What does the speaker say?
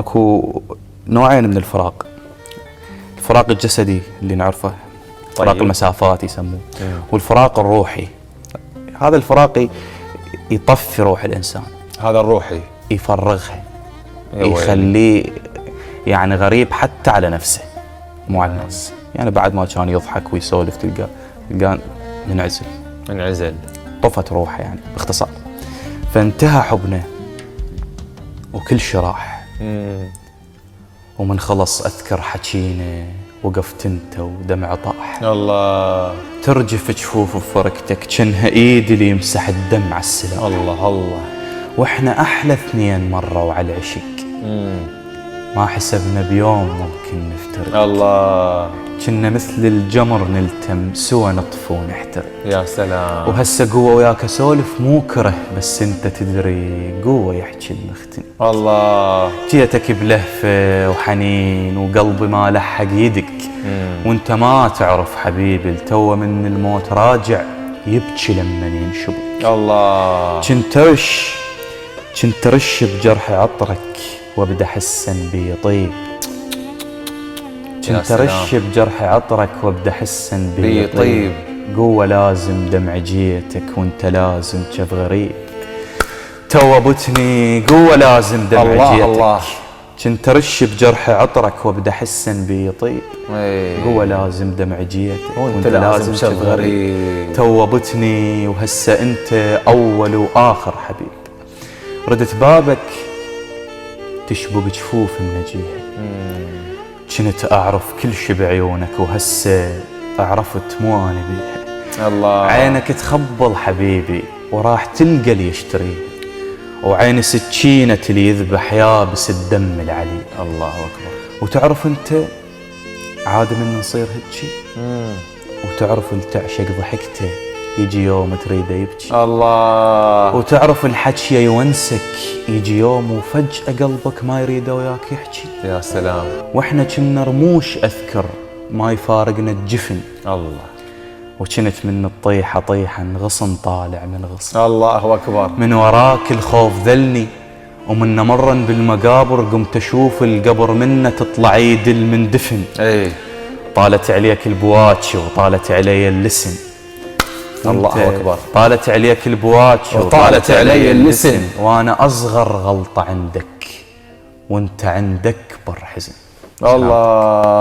اكو نوعين من الفراق. الفراق الجسدي اللي نعرفه، فراق المسافات يسموه، والفراق الروحي. هذا الفراق يطفي روح الانسان، هذا الروحي يفرغها، يخليه يعني غريب حتى على نفسه مو على الناس. يعني بعد ما كان يضحك ويسولف تلقاه منعزل، طفت روحه يعني باختصار. فانتهى حبنا وكل شي راح. ومن خلص اذكر حكينا، وقفت انت ودمع طاح. الله ترجف جفوف بفركتك، جنها ايدي اللي يمسح الدم على السلاح. الله واحنا احلى اثنين مروا على العشق، ما حسبنا بيوم ممكن نفترق. الله كنا مثل الجمر نلتم، سوا نطفو ونحترق. يا سلام. وهسه قوة وياك اسولف مو كره، بس انت تدري قوة يحكي المختن. الله جيتك بلهفة وحنين وقلبي ما لحق يدك، وانت ما تعرف حبيبي التو من الموت راجع يبكي لما ينشبك. الله كنت رش بجرح عطرك وابدا حسن بي طيب. كنت رش بجرح عطرك وابدا حسن بي طيب. قوة لازم دمع جيتك وانت لازم شف غريب. توبتني قوة لازم دمع جيتك. الله كنت رش بجرح عطرك وابدا حسن بي طيب. قوة لازم دمع جيتك وانت لازم شف غريب. توبتني وهسه انت اول واخر حبيب. ردت بابك تشبق جفوف النجيح. كنت اعرف كل شي بعيونك وهسه عرفت مو انا بيها. الله عينك تخبل حبيبي وراح تلقى اللي يشتريها، وعين سكينة اللي يذبح يابس الدم العلي. الله اكبر. وتعرف انت عادي من نصير هيجي، وتعرف اللي تعشق ضحكته يجي يوم تريده يبكي. الله. وتعرف الحكي يونسك يجي يوم وفجأة قلبك ما يريده وياك يحكي. يا سلام. واحنا كنا رموش اذكر ما يفارقنا الجفن. الله. وكنت من الطيحة طيحا غصن طالع من غصن. الله اكبر. من وراك الخوف ذلني، ومن مرا بالمقابر قمت اشوف القبر منه تطلع يدل من دفن. طالت عليك البواكي وطالت علي اللسن. الله اكبر. طالت عليك البواكي وطالت علي اللسن، وانا اصغر غلطة عندك وانت عندك اكبر حزن. الله.